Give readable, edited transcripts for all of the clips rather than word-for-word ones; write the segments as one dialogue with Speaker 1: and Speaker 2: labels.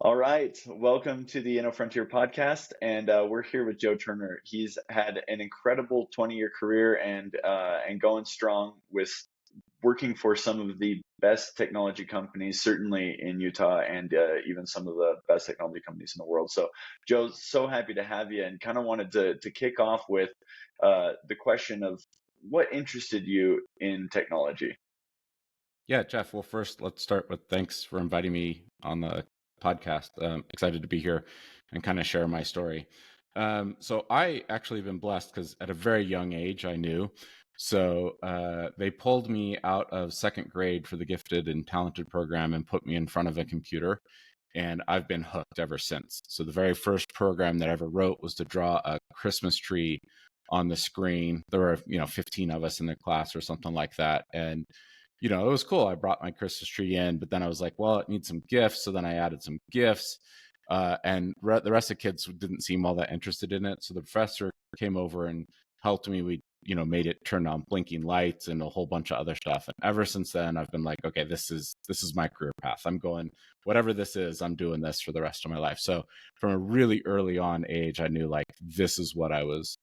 Speaker 1: All right, welcome to the InnoFrontier podcast, and we're here with Joe Turner. He's had an incredible 20-year career and going strong with working for some of the best technology companies, certainly in Utah, and even some of the best technology companies in the world. So, Joe, so happy to have you, and kind of wanted to kick off with the question of what interested you in technology.
Speaker 2: Yeah, Jeff. Well, first, let's start with thanks for inviting me on the podcast. Excited to be here and kind of share my story. So I actually been blessed because at a very young age, I knew. So they pulled me out of second grade for the gifted and talented program and put me in front of a computer. And I've been hooked ever since. So the very first program that I ever wrote was to draw a Christmas tree on the screen. There were, 15 of us in the class or something like that. And it was cool. I brought my Christmas tree in, but then I was like, well, it needs some gifts. So then I added some gifts. And the rest of the kids didn't seem all that interested in it. So the professor came over and helped me. We, made it turn on blinking lights and a whole bunch of other stuff. And ever since then, I've been like, okay, this is my career path. I'm going, whatever this is, I'm doing this for the rest of my life. So from a really early on age, I knew like, this is what I was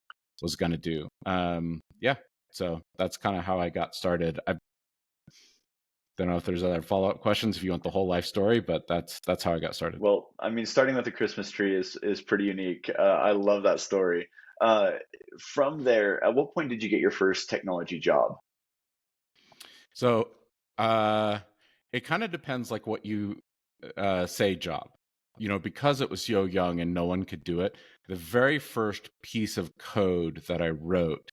Speaker 2: going to do. Yeah. So that's kind of how I got started. I don't know if there's other follow-up questions if you want the whole life story, but that's how I got started.
Speaker 1: Well, I mean, starting with the Christmas tree is pretty unique. I love that story. From there, at what point did you get your first technology job?
Speaker 2: So it kind of depends like what you say job. Because it was so young and no one could do it, the very first piece of code that I wrote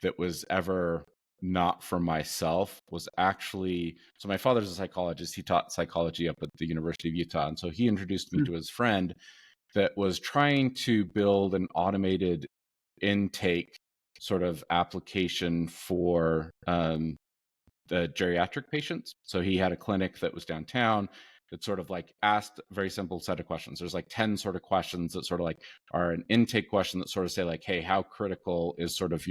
Speaker 2: that was ever not for myself was actually, so my father's a psychologist. He taught psychology up at the University of Utah. And so he introduced me to his friend that was trying to build an automated intake sort of application for the geriatric patients. So he had a clinic that was downtown that sort of like asked a very simple set of questions. There's like 10 sort of questions that sort of like are an intake question that sort of say like, hey, how critical is sort of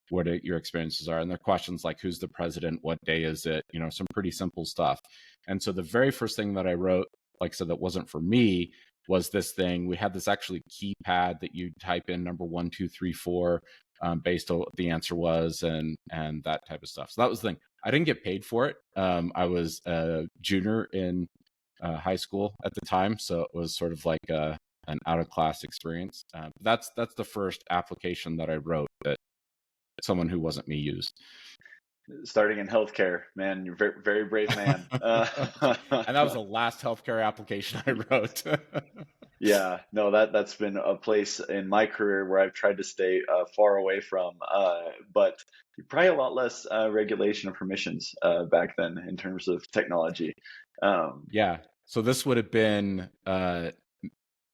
Speaker 2: what your experiences are? And they're questions like, who's the president? What day is it? Some pretty simple stuff. And so the very first thing that I wrote, like I said, that wasn't for me, was this thing. We had this actually keypad that you type in number 1, 2, 3, 4, based on what the answer was and that type of stuff. So that was the thing. I didn't get paid for it. I was a junior in high school at the time, so it was sort of like an out-of-class experience. That's the first application that I wrote that someone who wasn't me used.
Speaker 1: Starting in healthcare, man, you're very, very brave man.
Speaker 2: And that was the last healthcare application I wrote.
Speaker 1: Yeah, no, that's been a place in my career where I've tried to stay far away from, but probably a lot less regulation and permissions back then in terms of technology.
Speaker 2: Yeah, so this would have been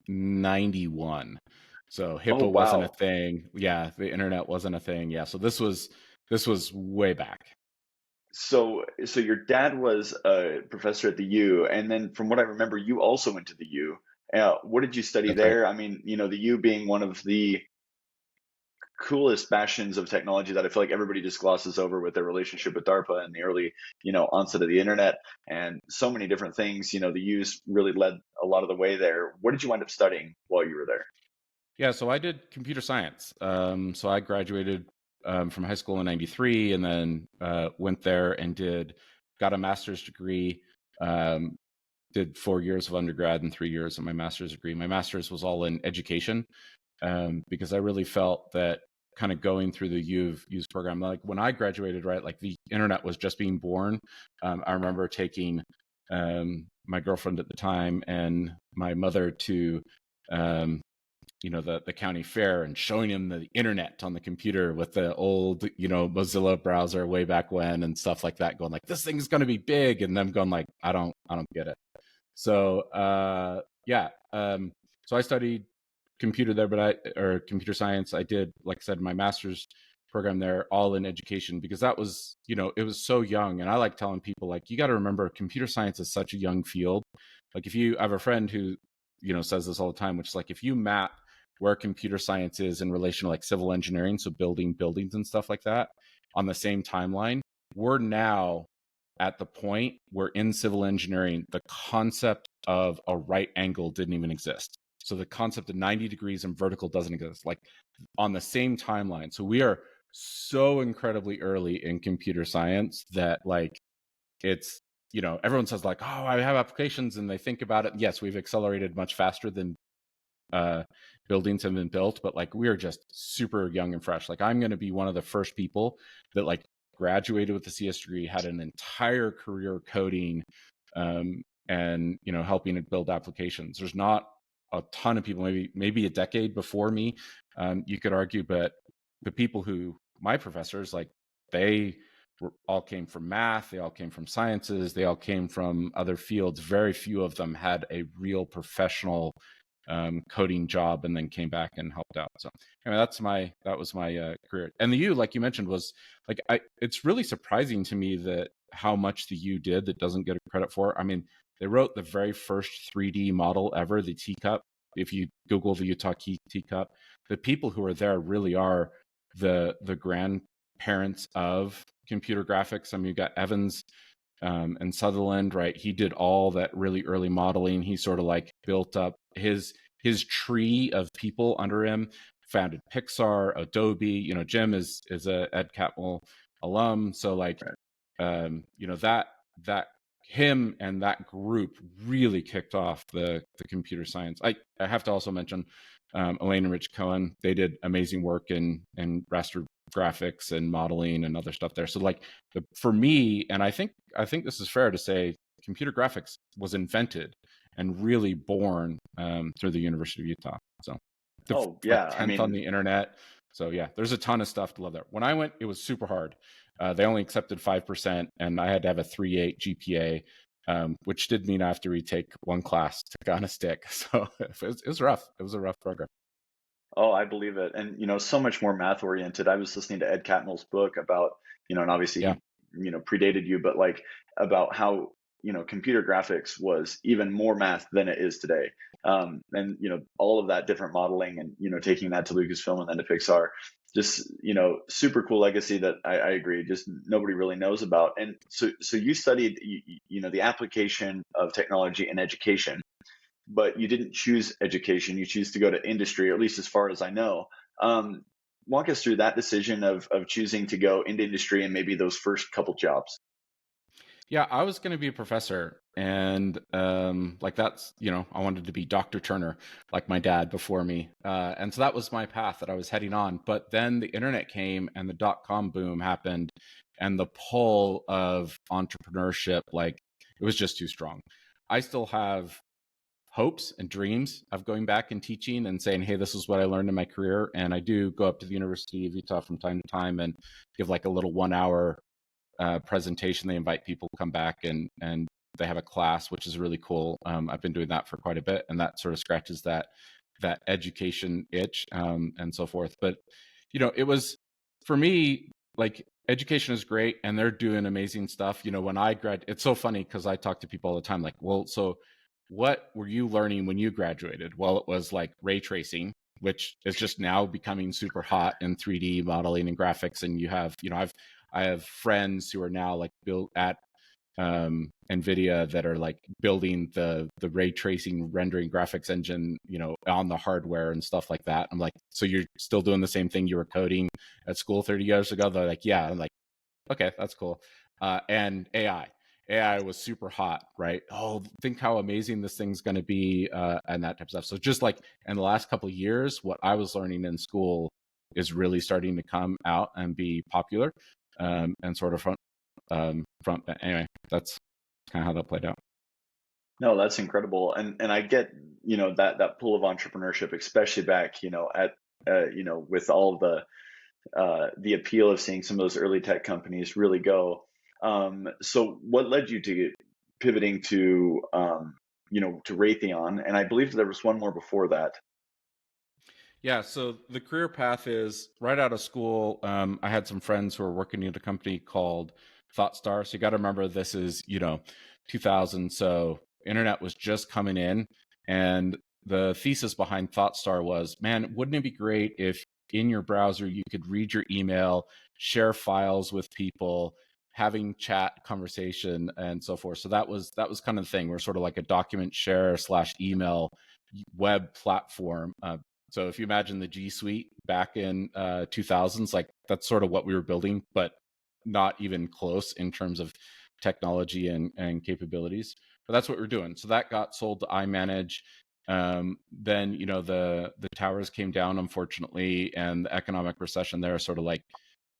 Speaker 2: 91. So HIPAA wasn't a thing. Yeah, the internet wasn't a thing. Yeah, so this was way back.
Speaker 1: So your dad was a professor at the U, and then from what I remember, you also went to the U. What did you study
Speaker 2: That's
Speaker 1: there?
Speaker 2: right.
Speaker 1: I mean, the U being one of the coolest bastions of technology that I feel like everybody just glosses over with their relationship with DARPA and the early, onset of the internet and so many different things. The U's really led a lot of the way there. What did you wind up studying while you were there?
Speaker 2: Yeah, so I did computer science. So I graduated from high school in '93, and then went there and got a master's degree. Did 4 years of undergrad and 3 years of my master's degree. My master's was all in education, because I really felt that kind of going through the U's program, like when I graduated, right, like the internet was just being born. I remember taking my girlfriend at the time and my mother to the county fair and showing him the internet on the computer with the old, Mozilla browser way back when and stuff like that, going like, this thing's going to be big. And them going like, I don't get it. So, so I studied computer there, or computer science. I did, like I said, my master's program there, all in education, because that was, it was so young. And I like telling people, like, you got to remember computer science is such a young field. Like I have a friend who, says this all the time, which is like, if you map where computer science is in relation to like civil engineering, so building buildings and stuff like that, on the same timeline, we're now at the point where in civil engineering, the concept of a right angle didn't even exist. So the concept of 90 degrees and vertical doesn't exist, like on the same timeline. So we are so incredibly early in computer science that like it's, everyone says like, oh, I have applications, and they think about it. Yes, we've accelerated much faster than buildings have been built, but like we are just super young and fresh. Like I'm going to be one of the first people that like graduated with a CS degree, had an entire career coding, and helping to build applications. There's not a ton of people, maybe a decade before me, you could argue, but the people who my professors, like they all came from math, they all came from sciences, they all came from other fields. Very few of them had a real professional coding job and then came back and helped out. So anyway, that was my career. And the U, like you mentioned, was like it's really surprising to me that how much the U did that doesn't get credit for. I mean, they wrote the very first 3D model ever, the teacup. If you Google the Utah teacup, the people who are there really are the grandparents of computer graphics. I mean, you got Evans and Sutherland, right? He did all that really early modeling. He sort of like built up his tree of people under him, founded Pixar, Adobe. Jim is a Ed Catmull alum. So like, that him and that group really kicked off the computer science. I have to also mention Elaine and Rich Cohen. They did amazing work in raster graphics and modeling and other stuff there. So like for me, and I think this is fair to say, computer graphics was invented and really born through the University of Utah. So like 10th on the internet. So yeah, there's a ton of stuff to love there. When I went, it was super hard. They only accepted 5%, and I had to have a 3.8 GPA, which did mean I have to retake one class to kind of stick. So it was rough. It was a rough program.
Speaker 1: Oh, I believe it. And, so much more math oriented. I was listening to Ed Catmull's book about, and obviously
Speaker 2: Yeah.
Speaker 1: he, predated you, but like about how, computer graphics was even more math than it is today. And, all of that different modeling and, taking that to Lucasfilm and then to Pixar, just, super cool legacy that I agree, just nobody really knows about. And so you studied, the application of technology in education, but you didn't choose education. You choose to go to industry, or at least as far as I know. Walk us through that decision of choosing to go into industry and maybe those first couple jobs.
Speaker 2: Yeah, I was going to be a professor, and like that's, I wanted to be Dr. Turner, like my dad before me. And so that was my path that I was heading on. But then the internet came and the dot-com boom happened, and the pull of entrepreneurship, like it was just too strong. I still have hopes and dreams of going back and teaching and saying, hey, this is what I learned in my career. And I do go up to the University of Utah from time to time and give like a little 1 hour presentation. They invite people to come back and they have a class, which is really cool. I've been doing that for quite a bit, and that sort of scratches that education itch, and so forth. But it was, for me, like education is great and they're doing amazing stuff. When I it's so funny because I talk to people all the time, like, well, so what were you learning when you graduated? Well, it was like ray tracing, which is just now becoming super hot in 3D modeling and graphics. And you have, I have friends who are now like built at NVIDIA that are like building the ray tracing rendering graphics engine, on the hardware and stuff like that. I'm like, so you're still doing the same thing you were coding at school 30 years ago? They're like, yeah. I'm like, okay, that's cool. And AI was super hot, right? Oh, think how amazing this thing's going to be, and that type of stuff. So just like in the last couple of years, what I was learning in school is really starting to come out and be popular, and sort of front. Anyway, that's kind of how that played out.
Speaker 1: No, that's incredible, and I get that pool of entrepreneurship, especially back at with all of the appeal of seeing some of those early tech companies really go. So what led you to pivoting to to Raytheon? And I believe there was one more before that.
Speaker 2: Yeah, so the career path is right out of school. I had some friends who were working at a company called ThoughtStar. So you got to remember, this is 2000, so internet was just coming in, and the thesis behind ThoughtStar was, man, wouldn't it be great if in your browser you could read your email, share files with people, having chat conversation and so forth. So that was kind of the thing. We're sort of like a document share / email web platform. So if you imagine the G Suite back in 2000s, like that's sort of what we were building, but not even close in terms of technology and capabilities. But that's what we're doing. So that got sold to iManage. Then the towers came down, unfortunately, and the economic recession there sort of like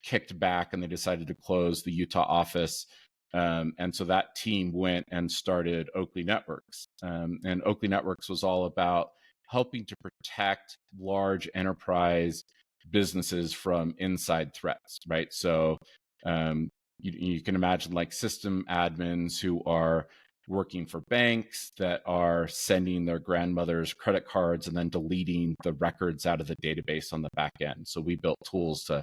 Speaker 2: kicked back, and they decided to close the Utah office. And so that team went and started Oakley Networks. And Oakley Networks was all about helping to protect large enterprise businesses from inside threats, right? So you can imagine like system admins who are working for banks that are sending their grandmother's credit cards and then deleting the records out of the database on the back end. So we built tools to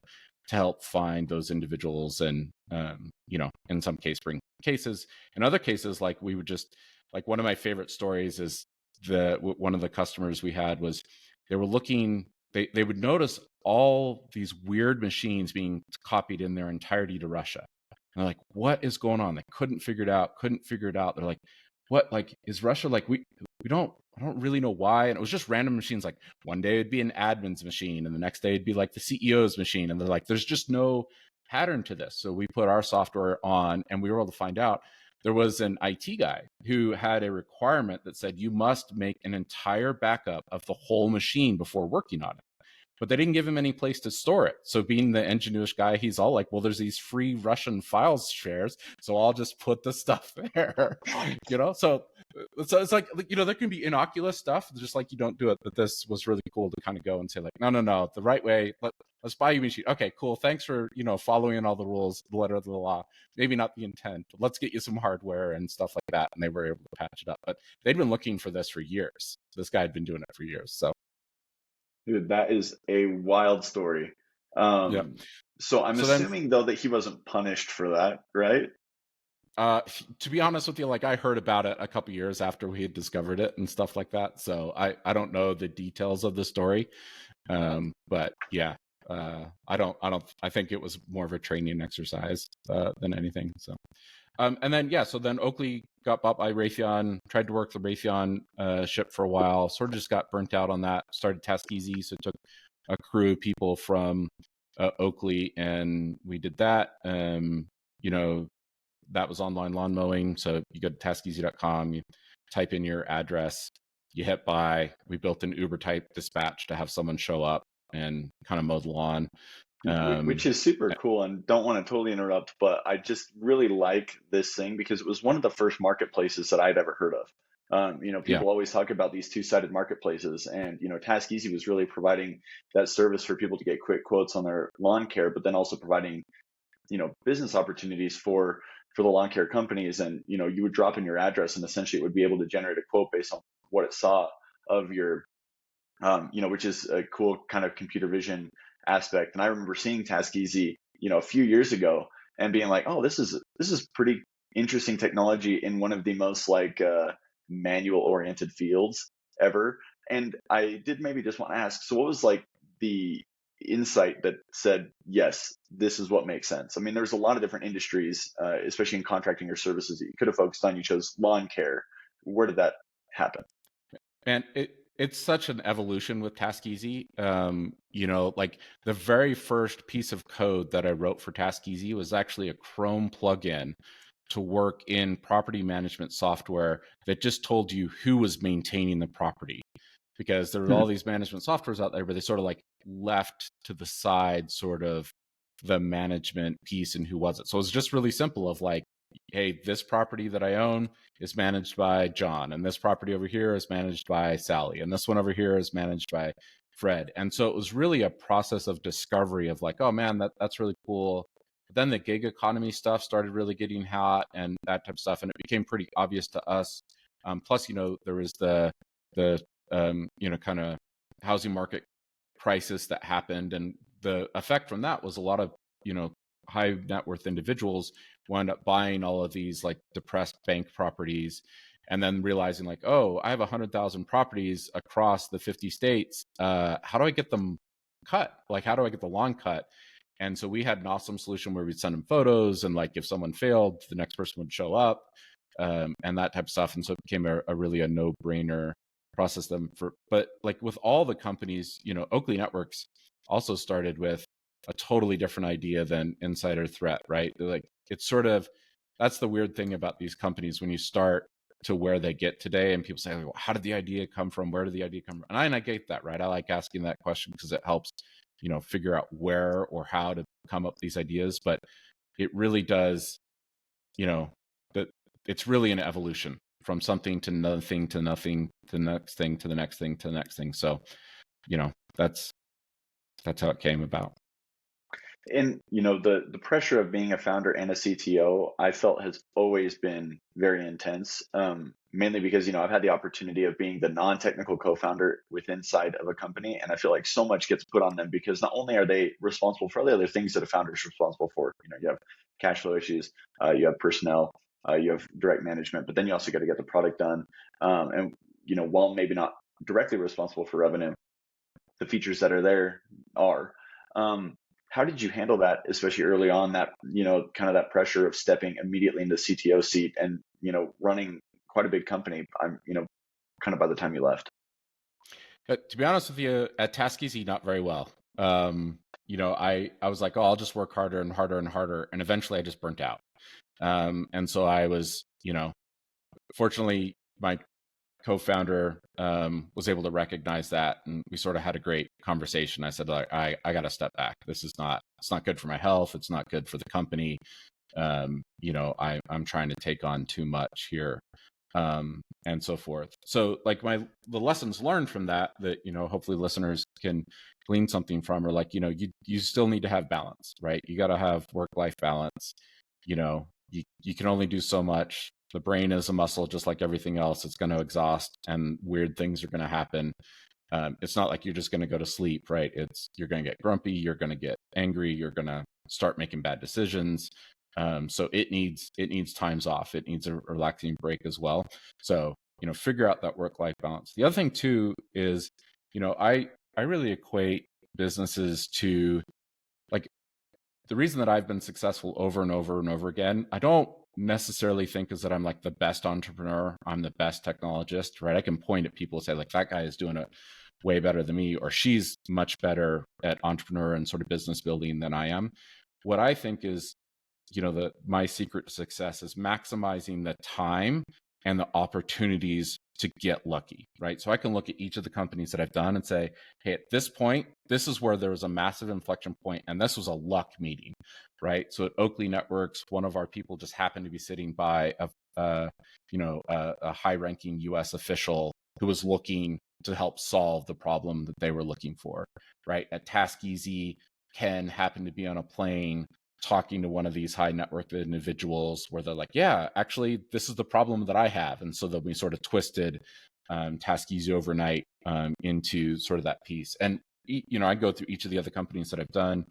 Speaker 2: help find those individuals and, in some case bring cases. In other cases, like we would just, like one of my favorite stories is one of the customers we had was they were looking, they would notice all these weird machines being copied in their entirety to Russia. And they're like, what is going on? They couldn't figure it out. They're like, what, like, is Russia like, I don't really know why. And it was just random machines. Like one day it'd be an admin's machine and the next day it'd be like the CEO's machine. And they're like, there's just no pattern to this. So we put our software on and we were able to find out there was an IT guy who had a requirement that said you must make an entire backup of the whole machine before working on it. But they didn't give him any place to store it. So being the engineerish guy, he's all like, well, there's these free Russian files shares, so I'll just put the stuff there, So it's like, there can be innocuous stuff, just like you don't do it. But this was really cool to kind of go and say like, no, the right way, let's buy you a machine. Okay, cool. Thanks for, following all the rules, the letter of the law, maybe not the intent, but let's get you some hardware and stuff like that. And they were able to patch it up. But they'd been looking for this for years. This guy had been doing it for years. So.
Speaker 1: Dude, that is a wild story.
Speaker 2: Yeah.
Speaker 1: So I'm assuming though that he wasn't punished for that, right?
Speaker 2: To be honest with you, like I heard about it a couple years after we had discovered it and stuff like that. So I don't know the details of the story. But yeah, I think it was more of a training exercise than anything. So. And then, so then Oakley got bought by Raytheon, tried to work the Raytheon ship for a while, sort of just got burnt out on that, started TaskEasy. So it took a crew of people from Oakley and we did that. That was online lawn mowing. So you go to taskeasy.com, you type in your address, you hit buy. We built an Uber type dispatch to have someone show up and kind of mow the lawn.
Speaker 1: Which is super cool, and don't want to totally interrupt, but I just really like this thing because it was one of the first marketplaces that I'd ever heard of. People always talk about these two-sided marketplaces, and TaskEasy was really providing that service for people to get quick quotes on their lawn care, but then also providing business opportunities for the lawn care companies. And you would drop in your address, and essentially it would be able to generate a quote based on what it saw of your which is a cool kind of computer vision aspect. And I remember seeing TaskEasy, a few years ago and being like, oh, this is pretty interesting technology in one of the most like manual oriented fields ever. And I did maybe just want to ask, so what was like the insight that said, yes, this is what makes sense? I mean, there's a lot of different industries, especially in contracting or services that you could have focused on. You chose lawn care. Where did that happen?
Speaker 2: And it's such an evolution with TaskEasy. Like the very first piece of code that I wrote for TaskEasy was actually a Chrome plugin to work in property management software that just told you who was maintaining the property. Because there were all these management softwares out there, but they sort of like left to the side sort of the management piece and who was it. So it's just really simple of like, hey, this property that I own is managed by John, and this property over here is managed by Sally, and this one over here is managed by Fred. And so it was really a process of discovery of like, oh man, that's really cool. But then the gig economy stuff started really getting hot and that type of stuff, and it became pretty obvious to us. Plus, there was the kind of housing market crisis that happened, and the effect from that was a lot of high net worth individuals wound up buying all of these like depressed bank properties and then realizing like, oh, I have 100,000 properties across the 50 states. How do I get them cut? Like, how do I get the lawn cut? And so we had an awesome solution where we'd send them photos, and like if someone failed, the next person would show up, and that type of stuff. And so it became a really a no-brainer process them for. But like with all the companies, Oakley Networks also started with a totally different idea than insider threat, right? Like it's sort of, that's the weird thing about these companies when you start to where they get today, and people say, well, how did the idea come from? Where did the idea come from? And I get that, right? I like asking that question because it helps figure out where or how to come up with these ideas. But it really does, that it's really an evolution from something to nothing to nothing to the next thing to the next thing to the next thing. So, that's how it came about.
Speaker 1: And the pressure of being a founder and a CTO, I felt has always been very intense. Mainly because I've had the opportunity of being the non-technical co-founder inside of a company, and I feel like so much gets put on them because not only are they responsible for all the other things that a founder is responsible for. You have cash flow issues, you have personnel, you have direct management, but then you also got to get the product done. And while maybe not directly responsible for revenue, the features that are there are. How did you handle that, especially early on, that, kind of that pressure of stepping immediately into CTO seat and, running quite a big company, kind of by the time you left?
Speaker 2: But to be honest with you, at TaskEasy, not very well. I was like, oh, I'll just work harder and harder and harder. And eventually I just burnt out. And so I was, fortunately, my co-founder was able to recognize that, and we sort of had a great conversation. I said, I got to step back. It's not good for my health. It's not good for the company. I'm trying to take on too much here, and so forth. So like the lessons learned from that hopefully listeners can glean something from are like, you still need to have balance, right? You got to have work-life balance. You can only do so much. The brain is a muscle, just like everything else. It's going to exhaust, and weird things are going to happen. It's not like you're just going to go to sleep, right? You're going to get grumpy, you're going to get angry, you're going to start making bad decisions. So it needs times off. It needs a relaxing break as well. So figure out that work-life balance. The other thing too is, I really equate businesses to, like, the reason that I've been successful over and over and over again, I don't necessarily think is that I'm like the best entrepreneur, I'm the best technologist, right? I can point at people and say like, that guy is doing it way better than me, or she's much better at entrepreneur and sort of business building than I am. What I think is, my secret to success is maximizing the time and the opportunities to get lucky, right? So I can look at each of the companies that I've done and say, hey, at this point, this is where there was a massive inflection point, and this was a luck meeting, right? So at Oakley Networks, one of our people just happened to be sitting by a high-ranking U.S. official who was looking to help solve the problem that they were looking for, right? At TaskEasy, Ken happened to be on a plane talking to one of these high net worth individuals where they're like, yeah, actually, this is the problem that I have. And so then we sort of twisted TaskEasy overnight into sort of that piece. And, I go through each of the other companies that I've done,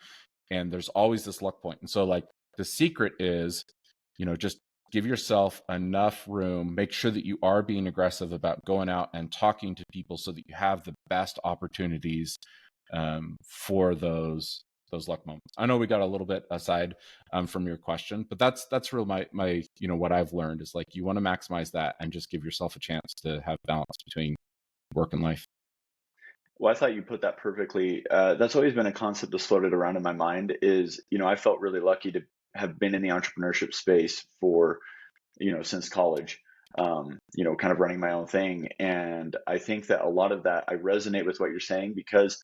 Speaker 2: and there's always this luck point. And so like the secret is, just give yourself enough room, make sure that you are being aggressive about going out and talking to people so that you have the best opportunities for those luck moments. I know we got a little bit aside from your question, but that's real my what I've learned is like, you want to maximize that and just give yourself a chance to have balance between work and life.
Speaker 1: Well, I thought you put that perfectly. That's always been a concept that's floated around in my mind is, I felt really lucky to have been in the entrepreneurship space for, since college, kind of running my own thing. And I think that a lot of that, I resonate with what you're saying because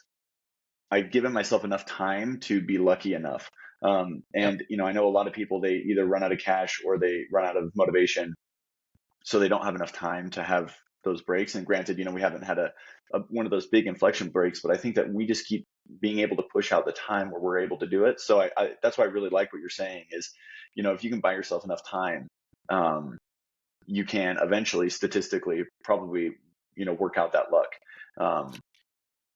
Speaker 1: I've given myself enough time to be lucky enough. And, I know a lot of people, they either run out of cash or they run out of motivation. So they don't have enough time to have those breaks. And granted, we haven't had one of those big inflection breaks, but I think that we just keep being able to push out the time where we're able to do it. So I that's why I really like what you're saying is, if you can buy yourself enough time, you can eventually statistically probably, work out that luck.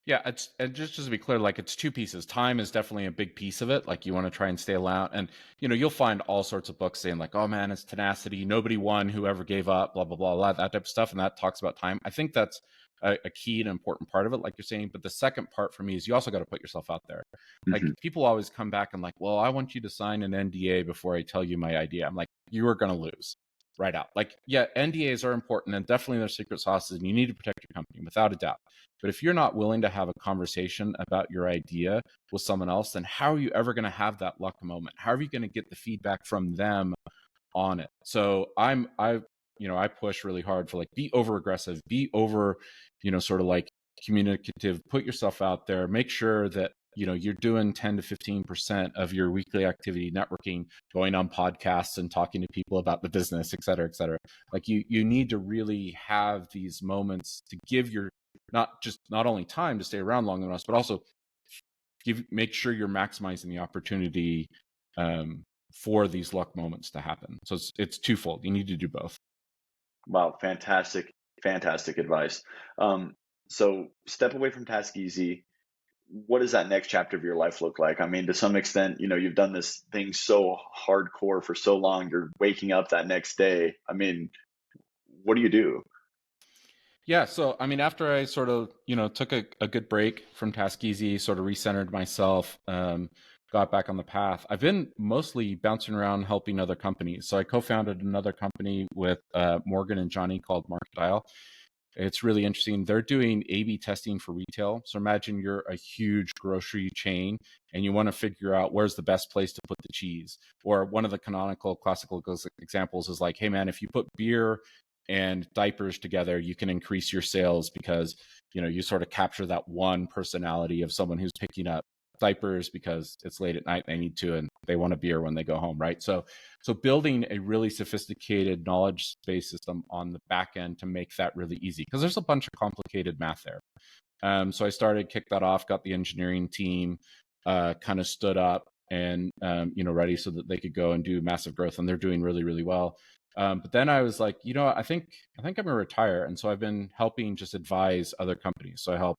Speaker 2: Yeah, and just to be clear, like it's two pieces. Time is definitely a big piece of it. Like you want to try and stay alive, and you'll find all sorts of books saying like, "Oh man, it's tenacity. Nobody won. Whoever gave up." Blah blah blah, blah, that type of stuff, and that talks about time. I think that's a key and important part of it, like you're saying. But the second part for me is you also got to put yourself out there. Like,
Speaker 1: Hmm.
Speaker 2: people always come back and like, well, I want you to sign an NDA before I tell you my idea. I'm like, you are going to lose right out. Like, yeah, NDAs are important and definitely they're secret sauces and you need to protect your company without a doubt. But if you're not willing to have a conversation about your idea with someone else, then how are you ever going to have that luck moment? How are you going to get the feedback from them on it? So I push really hard for like, be over aggressive, be over, sort of like communicative, put yourself out there, make sure that, you're doing 10 to 15% of your weekly activity networking, going on podcasts and talking to people about the business, et cetera, et cetera. Like, you need to really have these moments to give your, not only time to stay around long enough, but also make sure you're maximizing the opportunity for these luck moments to happen. So it's twofold. You need to do both.
Speaker 1: Wow, fantastic, fantastic advice. So step away from TaskEasy. What does that next chapter of your life look like? I mean, to some extent, you've done this thing so hardcore for so long, you're waking up that next day. I mean, what do you do?
Speaker 2: Yeah, so I mean, after I sort of, took a good break from TaskEasy, sort of recentered myself, got back on the path, I've been mostly bouncing around helping other companies. So I co-founded another company with Morgan and Johnny called MarketDial. It's really interesting. They're doing A/B testing for retail. So imagine you're a huge grocery chain and you want to figure out where's the best place to put the cheese. Or one of the classical examples is like, hey man, if you put beer and diapers together, you can increase your sales because, you sort of capture that one personality of someone who's picking up diapers because it's late at night, they need to, and they want a beer when they go home, right? So building a really sophisticated knowledge base system on the back end to make that really easy, because there's a bunch of complicated math there. So I kicked that off, got the engineering team kind of stood up and ready so that they could go and do massive growth, and they're doing really, really well. But then I was like, I think I'm gonna retire, and so I've been helping just advise other companies. So I help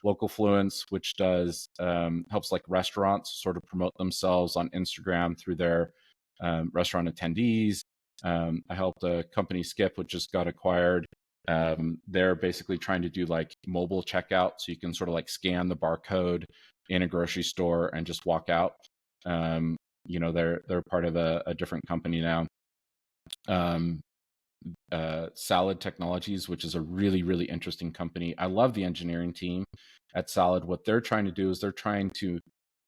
Speaker 2: Local Fluence, which does helps like restaurants sort of promote themselves on Instagram through their restaurant attendees. I helped a company, Skip, which just got acquired. They're basically trying to do like mobile checkout, so you can sort of like scan the barcode in a grocery store and just walk out. They're part of a different company now. Salad Technologies, which is a really, really interesting company. I love the engineering team at Salad. What they're trying to do is they're trying to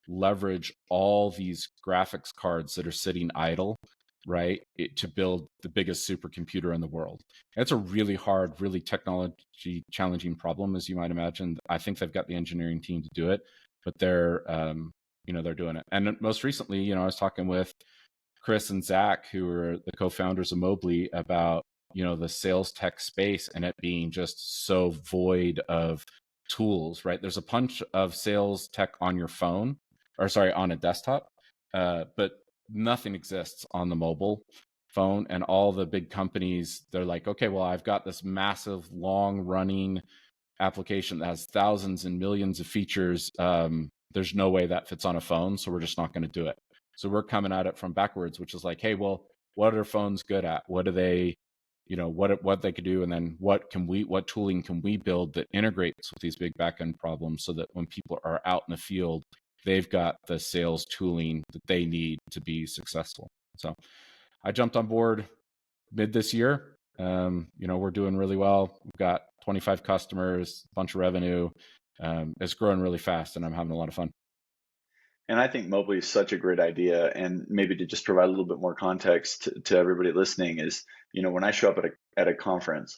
Speaker 2: leverage all these graphics cards that are sitting idle, right, to build the biggest supercomputer in the world. It's a really hard, really technology challenging problem, as you might imagine. I think they've got the engineering team to do it, but they're doing it. And most recently, I was talking with Chris and Zach, who are the co-founders of Mobly, about the sales tech space and it being just so void of tools, right? There's a bunch of sales tech on your phone, or sorry, on a desktop, but nothing exists on the mobile phone. And all the big companies, they're like, okay, well, I've got this massive, long-running application that has thousands and millions of features. There's no way that fits on a phone, so we're just not going to do it. So we're coming at it from backwards, which is like, hey, well, what are phones good at? What do they, what they could do? And then what tooling can we build that integrates with these big backend problems so that when people are out in the field, they've got the sales tooling that they need to be successful. So I jumped on board mid this year. We're doing really well. We've got 25 customers, a bunch of revenue. It's growing really fast and I'm having a lot of fun.
Speaker 1: And I think Mobly is such a great idea. And maybe to just provide a little bit more context to everybody listening is, when I show up at a conference,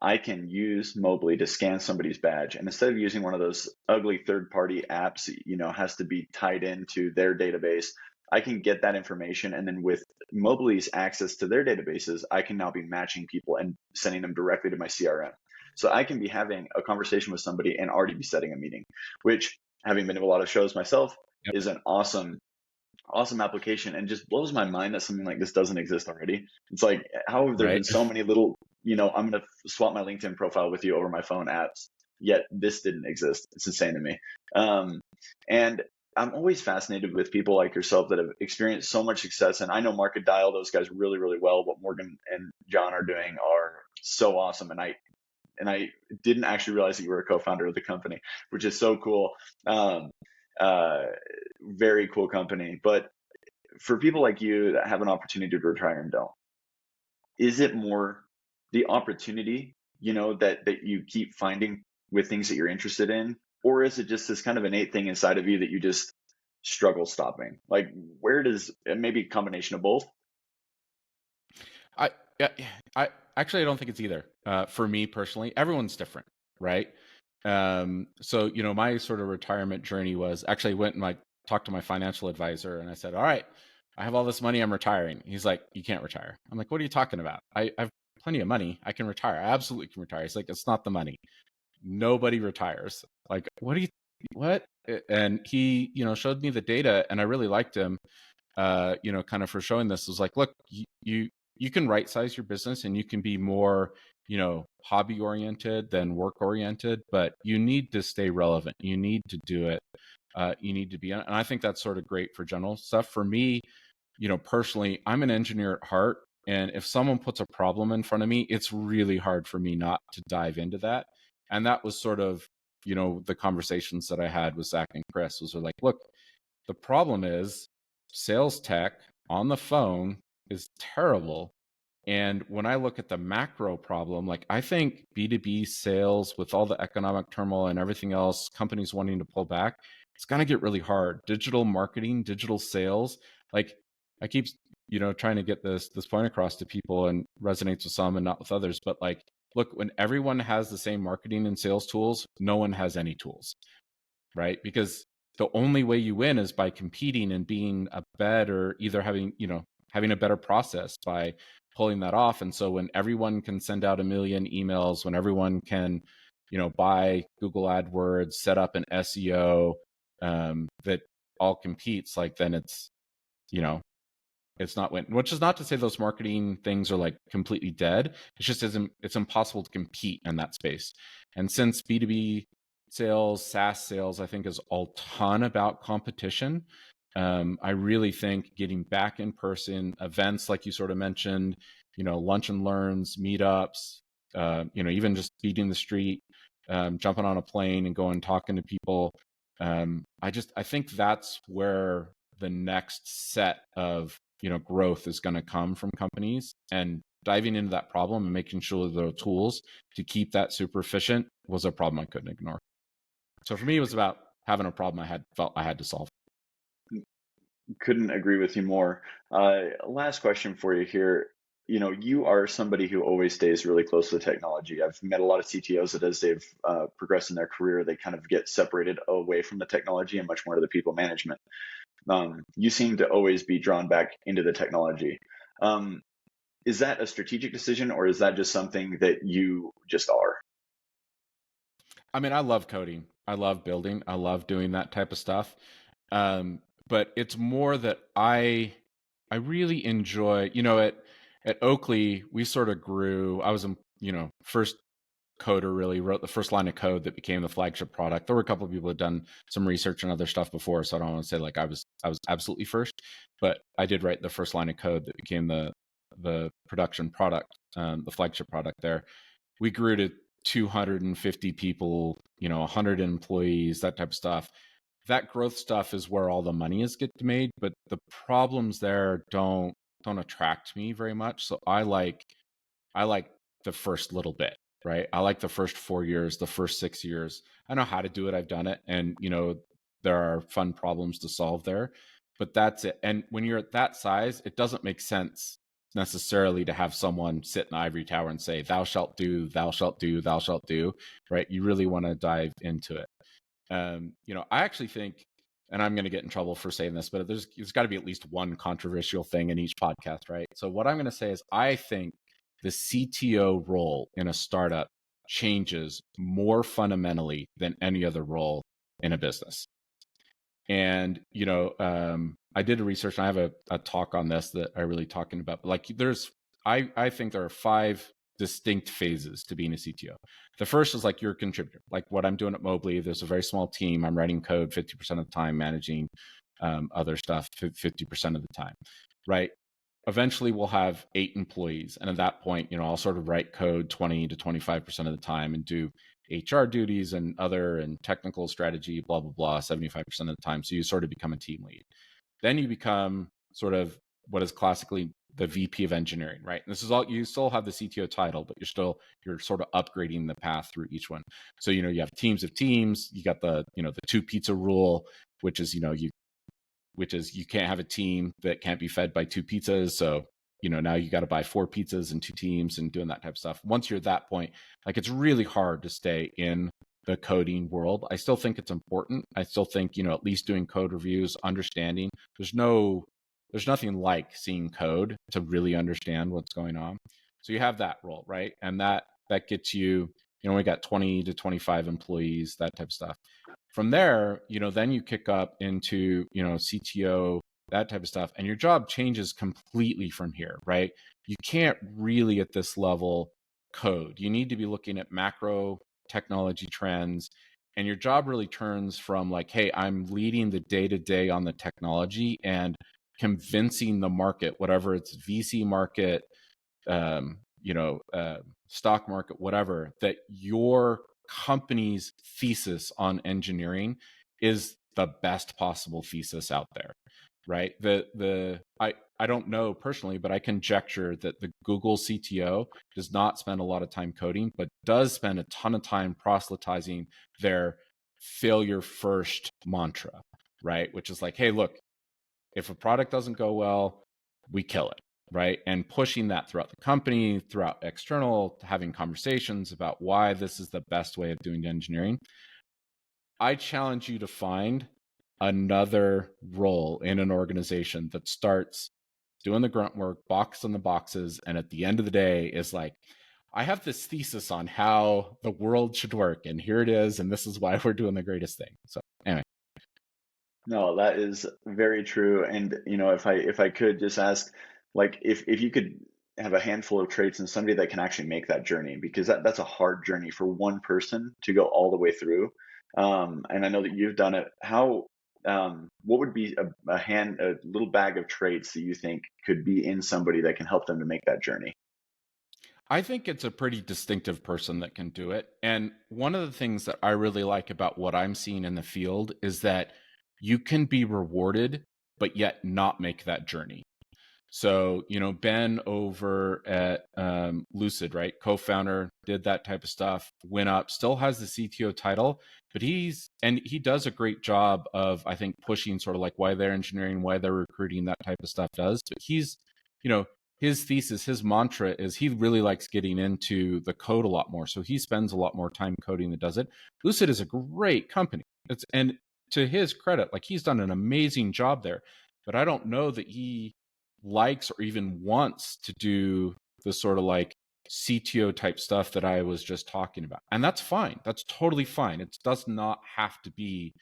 Speaker 1: I can use Mobly to scan somebody's badge. And instead of using one of those ugly third-party apps, has to be tied into their database, I can get that information. And then with Mobly's access to their databases, I can now be matching people and sending them directly to my CRM. So I can be having a conversation with somebody and already be setting a meeting, which, having been to a lot of shows myself,
Speaker 2: Yep.
Speaker 1: is an awesome application, and just blows my mind that something like this doesn't exist already. It's like, how have there been so many little, I'm going to swap my LinkedIn profile with you over my phone apps, yet this didn't exist. It's insane to me. And I'm always fascinated with people like yourself that have experienced so much success. And I know MarketDial, those guys really, really well. What Morgan and John are doing are so awesome. And and I didn't actually realize that you were a co-founder of the company, which is so cool. Um, uh, Very cool company. But for people like you that have an opportunity to retire and don't, is it more the opportunity, that you keep finding with things that you're interested in, or is it just this kind of innate thing inside of you that you just struggle stopping? Like, where does maybe a combination of both?
Speaker 2: I yeah, I actually I don't think it's either. For me personally, everyone's different, right? So my sort of retirement journey was actually went and like talked to my financial advisor, and I said, "All right, I have all this money, I'm retiring." He's like, "You can't retire." I'm like, "What are you talking about? I have plenty of money. I can retire. I absolutely can retire." He's like, "It's not the money. Nobody retires." Like, what? And he, showed me the data, and I really liked him. Kind of for showing this was like, look, you can right size your business and you can be more, hobby oriented than work oriented, but you need to stay relevant. You need to do it. You need to be, and I think that's sort of great for general stuff. For me, personally, I'm an engineer at heart. And if someone puts a problem in front of me, it's really hard for me not to dive into that. And that was sort of, the conversations that I had with Zach and Chris was like, look, the problem is sales tech on the phone is terrible. And when I look at the macro problem, like I think B2B sales with all the economic turmoil and everything else, companies wanting to pull back, it's going to get really hard. Digital marketing, digital sales, like I keep, trying to get this point across to people, and resonates with some and not with others. But like, look, when everyone has the same marketing and sales tools, no one has any tools, right? Because the only way you win is by competing and being a better, either having a better process by pulling that off. And so when everyone can send out 1 million emails, when everyone can, buy Google AdWords, set up an SEO, that all competes, like then it's not win. Which is not to say those marketing things are like completely dead. It's just it's impossible to compete in that space. And since B2B sales, SaaS sales, I think is a ton about competition. I really think getting back in person events, like you sort of mentioned, lunch and learns, meetups, even just beating the street, jumping on a plane and going talking to people. I think that's where the next set of growth is going to come from companies, and diving into that problem and making sure there are tools to keep that super efficient was a problem I couldn't ignore. So for me, it was about having a problem felt I had to solve.
Speaker 1: Couldn't agree with you more. Last question for you here. You are somebody who always stays really close to the technology. I've met a lot of CTOs that as they've progressed in their career, they kind of get separated away from the technology and much more to the people management. You seem to always be drawn back into the technology. Is that a strategic decision, or is that just something that you just are?
Speaker 2: I mean, I love coding. I love building. I love doing that type of stuff. But it's more that I really enjoy, at Oakley, we sort of grew. I was, first coder, really wrote the first line of code that became the flagship product. There were a couple of people who had done some research and other stuff before, so I don't want to say like I was absolutely first, but I did write the first line of code that became the production product, the flagship product there. We grew to 250 people, 100 employees, that type of stuff. That growth stuff is where all the money is get made, but the problems there don't attract me very much. So I like the first little bit, right? I like the first 4 years, the first 6 years. I know how to do it. I've done it. And, there are fun problems to solve there, but that's it. And when you're at that size, it doesn't make sense necessarily to have someone sit in the ivory tower and say, thou shalt do, thou shalt do, thou shalt do, right? You really want to dive into it. I actually think, and I'm going to get in trouble for saying this, but there's got to be at least one controversial thing in each podcast, right? So what I'm going to say is I think the CTO role in a startup changes more fundamentally than any other role in a business. And, I did a research, and I have a talk on this that I really talking about, but like I think there are 5 distinct phases to being a CTO. The first is like you're a contributor, like what I'm doing at Mobly. There's a very small team. I'm writing code 50% of the time, managing other stuff 50% of the time, right? eventually we'll have 8 employees. And at that point, I'll sort of write code 20 to 25% of the time and do HR duties and other and technical strategy, blah, blah, blah, 75% of the time. So you sort of become a team lead. Then you become sort of what is classically the VP of engineering, right? And this is all, you still have the CTO title, but you're sort of upgrading the path through each one. So, you have teams of teams, you got the 2 pizza rule, which is, you can't have a team that can't be fed by 2 pizzas. So, now you got to buy 4 pizzas and 2 teams and doing that type of stuff. Once you're at that point, like, it's really hard to stay in the coding world. I still think it's important. I still think, at least doing code reviews, understanding, there's nothing like seeing code to really understand what's going on. So you have that role, right? And that gets you, we got 20 to 25 employees, that type of stuff. From there, then you kick up into, CTO, that type of stuff, and your job changes completely from here, right? You can't really at this level code. You need to be looking at macro technology trends, and your job really turns from like, hey, I'm leading the day-to-day on the technology and convincing the market, whatever it's VC market, stock market, whatever, that your company's thesis on engineering is the best possible thesis out there, right? I don't know personally, but I conjecture that the Google CTO does not spend a lot of time coding, but does spend a ton of time proselytizing their failure first mantra, right? Which is like, hey, look, if a product doesn't go well, we kill it, right? And pushing that throughout the company, throughout external, having conversations about why this is the best way of doing engineering. I challenge you to find another role in an organization that starts doing the grunt work, box on the boxes, and at the end of the day is like, I have this thesis on how the world should work, and here it is, and this is why we're doing the greatest thing. So anyway.
Speaker 1: No, that is very true. And if I could just ask, like, if you could have a handful of traits and somebody that can actually make that journey, because that's a hard journey for one person to go all the way through. And I know that you've done it. What would be a little bag of traits that you think could be in somebody that can help them to make that journey?
Speaker 2: I think it's a pretty distinctive person that can do it. And one of the things that I really like about what I'm seeing in the field is that you can be rewarded, but yet not make that journey. So, Ben over at Lucid, right? Co-founder, did that type of stuff, went up, still has the CTO title, but he does a great job of, I think, pushing sort of like why they're engineering, why they're recruiting, that type of stuff does. But he's, his thesis, his mantra is he really likes getting into the code a lot more. So he spends a lot more time coding than does it. Lucid is a great company. And to his credit, like, he's done an amazing job there, but I don't know that he likes or even wants to do the sort of like CTO type stuff that I was just talking about. And that's fine. That's totally fine. It does not have to be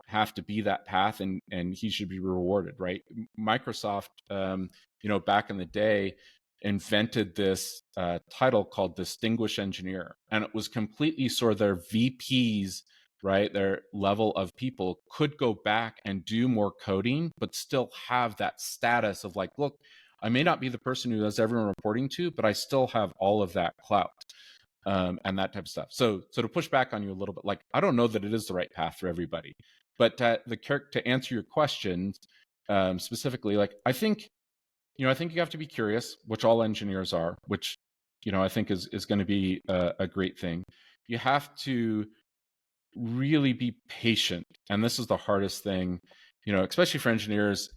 Speaker 2: that path, and he should be rewarded, right? Microsoft, back in the day, invented this title called distinguished engineer, and it was completely sort of their VPs, right? Their level of people could go back and do more coding, but still have that status of like, look, I may not be the person who does everyone reporting to, but I still have all of that clout. And that type of stuff. So to push back on you a little bit, like, I don't know that it is the right path for everybody, but to answer your question specifically, like, I think you have to be curious, which all engineers are, which I think is going to be a great thing. You have to really be patient, and this is the hardest thing, especially for engineers.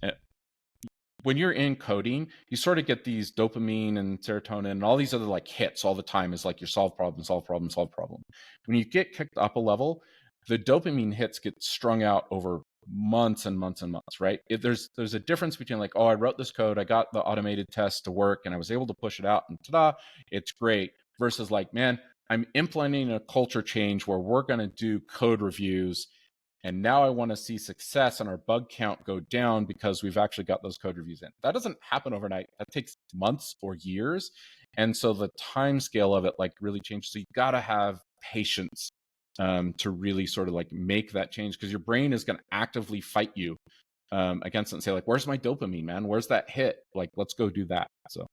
Speaker 2: When you're in coding, you sort of get these dopamine and serotonin and all these other like hits all the time. Is like you solve problem, solve problem, solve problem. When you get kicked up a level, the dopamine hits get strung out over months and months and months, right? There's a difference between like, oh, I wrote this code, I got the automated test to work, and I was able to push it out, and ta-da, it's great. Versus like, man, I'm implementing a culture change where we're going to do code reviews, and now I want to see success and our bug count go down because we've actually got those code reviews in. That doesn't happen overnight. That takes months or years. And so the time scale of it like really changes. So you got to have patience to really sort of like make that change, because your brain is going to actively fight you against it and say like, where's my dopamine, man? Where's that hit? Like, let's go do that. So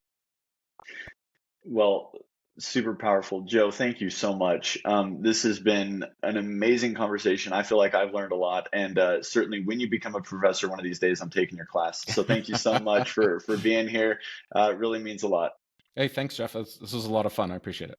Speaker 1: Well, super powerful. Joe, thank you so much. This has been an amazing conversation. I feel like I've learned a lot. And certainly when you become a professor one of these days, I'm taking your class. So thank you so much for being here. It really means a lot.
Speaker 2: hey, thanks, Jeff. This was a lot of fun. I appreciate it.